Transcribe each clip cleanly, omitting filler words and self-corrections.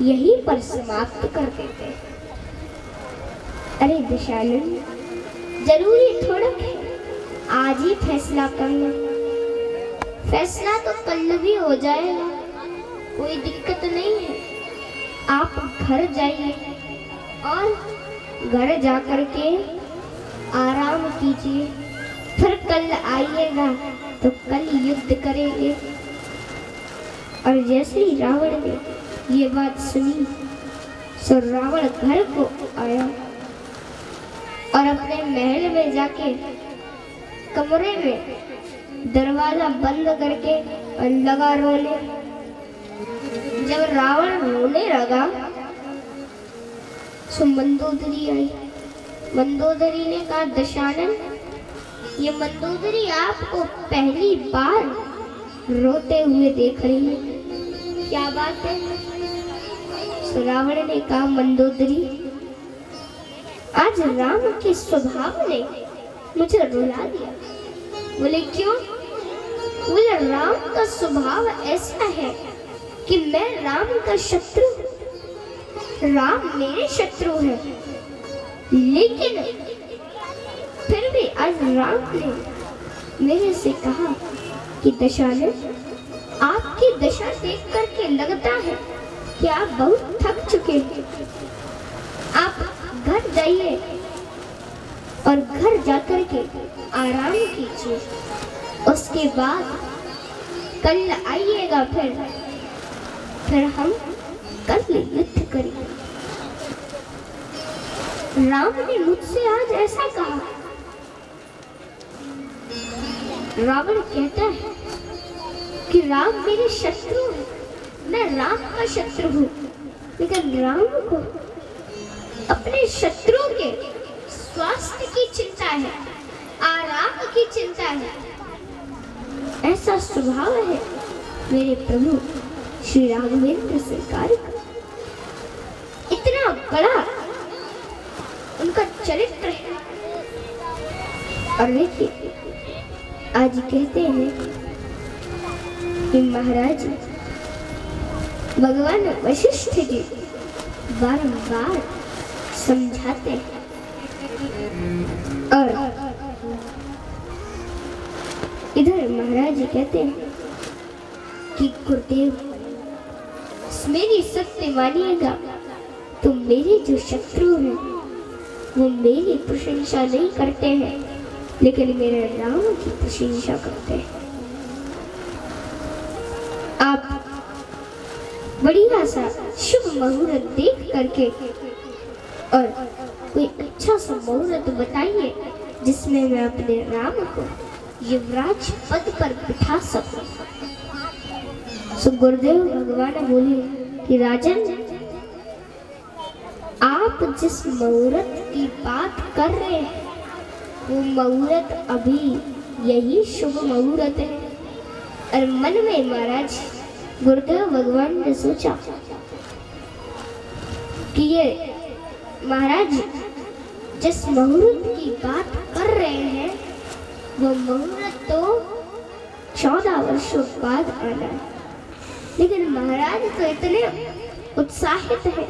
यहीं पर समाप्त कर देते। अरे दशानन, जरूरी थोड़ा है आज ही फैसला करना। फैसला तो कल भी हो जाएगा, कोई दिक्कत नहीं है। आप घर जाइए और घर जाकर के आराम कीजिए, फिर कल आइएगा तो कल युद्ध करेंगे। और जैसे ही रावण ने ये बात सुनी, सो रावण घर को आया और अपने महल में जाके कमरे में दरवाजा बंद करके और लगा रोने। जब रावण रोने लगा सो मंदोदरी आई। मंदोदरी ने कहा, दशानन, ये मंदोदरी आपको पहली बार रोते हुए देख रही है, क्या बात है? सो रावण ने कहा, मंदोदरी, आज राम के स्वभाव ने मुझे रुला दिया। बोले क्यों? बोले राम का स्वभाव ऐसा है कि मैं राम का शत्रु, राम मेरे शत्रु है, लेकिन फिर भी आज राम ने मेरे से कहा कि दशानन, आपकी दशा देख करके लगता है कि आप बहुत थक चुके हैं। आप घर जाइए और घर जाकर के आराम कीजिए, उसके बाद कल आइएगा, फिर हम कल युद्ध करेंगे। राम ने मुझसे आज ऐसा कहा। रावण कहता है कि राम मेरे शत्रु है, मैं राम का शत्रु हूँ, लेकिन राम को अपने शत्रु के स्वास्थ्य की चिंता है, आराम की चिंता है। ऐसा स्वभाव है मेरे प्रभु श्री राघवेंद्र सरकार का, इतना बड़ा उनका चरित्र है। और देखिए, आज कहते हैं कि महाराज भगवान वशिष्ठ जी बारंबार समझाते हैं और इधर महाराज जी कहते हैं कि गुरुदेव, मेरी सत्य मानिएगा तो मेरे जो शत्रु हैं वो मेरी प्रशंसा नहीं करते हैं, लेकिन मेरे राम की प्रशंसा करते हैं। आप बढ़िया सा शुभ मुहूर्त देख करके और कोई अच्छा सा मुहूर्त बताइए जिसमें मैं अपने राम को युवराज पद पर बिठा सकूं। सो गुरुदेव भगवान बोले कि राजन, आप जिस मुहूर्त की बात कर रहे हैं वो मुहूर्त अभी यही शुभ मुहूर्त है। और मन में महाराज गुरुदेव भगवान ने सोचा कि ये महाराज जिस मुहूर्त की बात कर रहे हैं वो मुहूर्त तो 14 वर्षों बाद आना है, लेकिन महाराज तो इतने उत्साहित है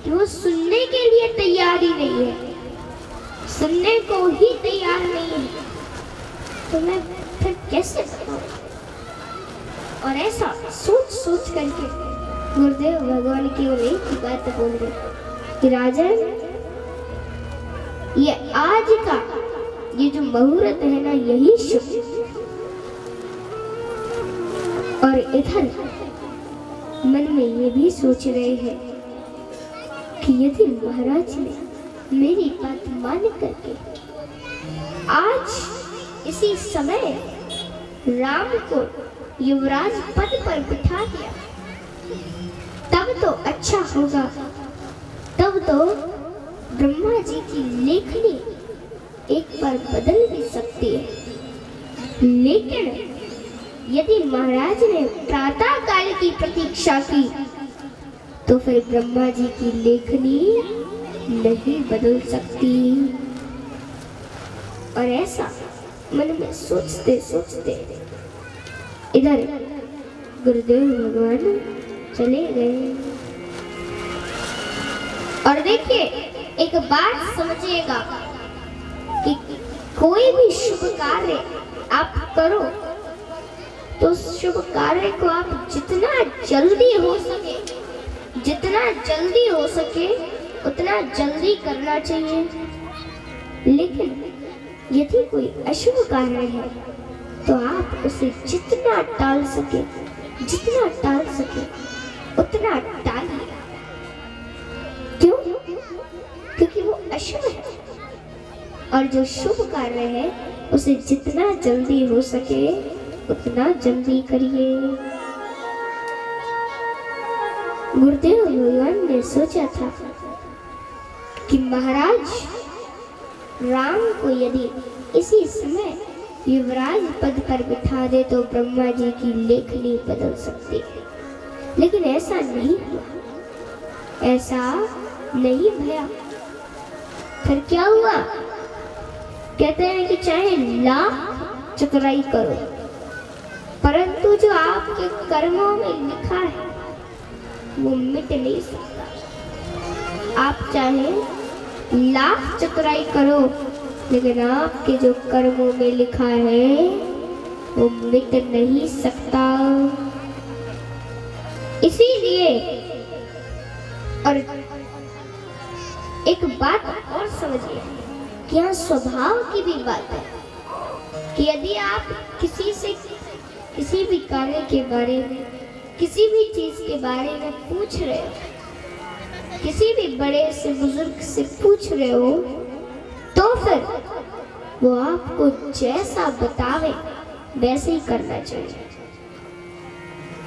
कि वो सुनने के लिए तैयार ही नहीं है, सुनने को ही तैयार नहीं है। तो मैं फिर कैसे बताऊं? और ऐसा सोच सोच करके गुरुदेव भगवान की वो एक ही बात बोल रहे कि राजन, ये आज का ये जो मुहूर्त है ना, यही शुभ। और इधर मन में ये भी सोच रहे हैं कि यदि महाराज ने मेरी बात मान करके आज इसी समय राम को युवराज पद पर बिठा दिया तब तो अच्छा होगा, तब तो ब्रह्मा जी की लेखनी एक बार बदल भी सकती है। लेकिन यदि महाराज ने प्रातः काल की प्रतीक्षा की तो फिर ब्रह्मा जी की लेखनी नहीं बदल सकती। और ऐसा मन में सोचते सोचते इधर गुरुदेव भगवान चले गए। और देखिए एक बात समझिएगा कि कोई भी शुभ कार्य आप करो तो शुभ कार्य को आप जितना जल्दी हो सके उतना जल्दी करना चाहिए। लेकिन यदि कोई अशुभ कार्य है तो आप उसे जितना टाल सके उतना टालिए। क्यों? क्योंकि वो अशुभ है और जो शुभ कार्य है उसे जितना जल्दी हो सके उतना जल्दी करिए। गुरुदेव भगवान ने सोचा था कि महाराज राम को यदि इसी समय युवराज पद पर बिठा दे तो ब्रह्मा जी की लेखनी बदल सकती है। लेकिन ऐसा नहीं हुआ, ऐसा नहीं भया। फिर क्या हुआ? कहते हैं कि चाहे लाख चतुराई करो परंतु जो आपके कर्मों में लिखा है वो मिट नहीं सकता। आप चाहे लाख चतुराई करो लेकिन आपके जो कर्मों में लिखा है वो मिट नहीं सकता। इसीलिए और एक बात और समझिए कि यहाँ स्वभाव की भी बात है कि यदि आप किसी भी कार्य के बारे में, किसी भी चीज के बारे में पूछ रहे हो, किसी भी बड़े से बुजुर्ग से पूछ रहे हो तो फिर वो आपको जैसा बतावे वैसे ही करना चाहिए।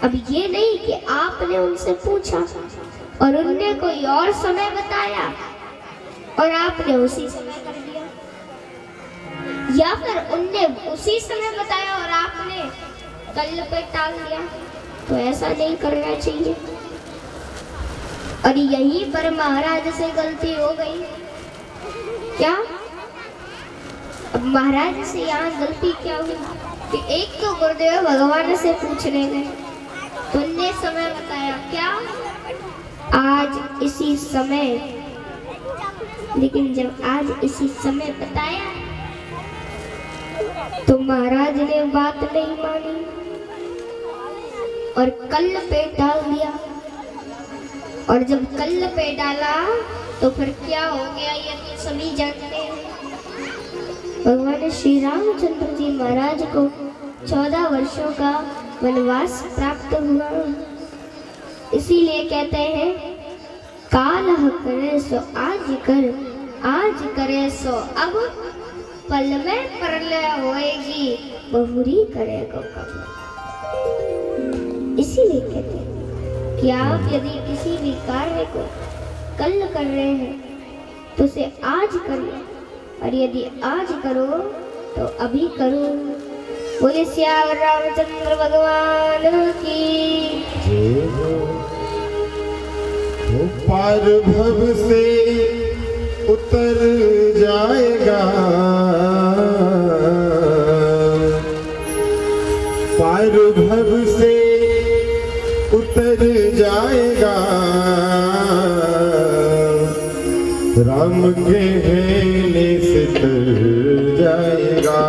अब ये नहीं कि आपने उनसे पूछा और उनने कोई और समय बताया और आपने उसी समय कर दिया, या फिर उनने उसी समय बताया और आपने कल पे टाल दिया। तो ऐसा नहीं करना चाहिए। और यहीं पर महाराज से गलती हो गई। क्या? अब महाराज से यहाँ गलती क्या हुई कि एक तो गुरुदेव भगवान से पूछने गए तो उनने समय बताया क्या? आज इसी समय। लेकिन जब आज इसी समय बताया तो महाराज ने बात नहीं मानी और कल पे डाल दिया। और जब कल पे डाला तो फिर क्या हो गया ये तो सभी जानते हैं। भगवान श्री रामचंद्र जी महाराज को 14 वर्षों का वनवास प्राप्त हुआ। इसीलिए कहते हैं कालह करे सो आज करे सो अब, पल में प्रलय होएगी बहुरी करेगा कब। इसीलिए कहते हैं कि आप यदि किसी भी कार्य को कल कर रहे हैं तो उसे आज करिए, और यदि आज करो तो अभी करो। बोले श्याम रामचंद्र भगवान की जय हो। पार भव से उतर जाएगा, पार भव से उतर जाएगा, राम के हेले से तर जाएगा,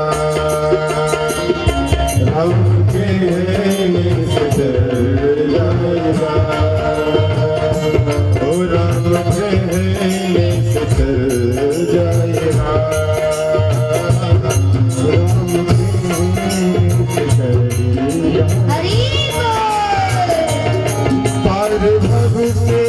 राम के हेले से तर जाएगा, ओ राम के हेले से तर जाएगा, राम के हेले से तर जाएगा। पार भव से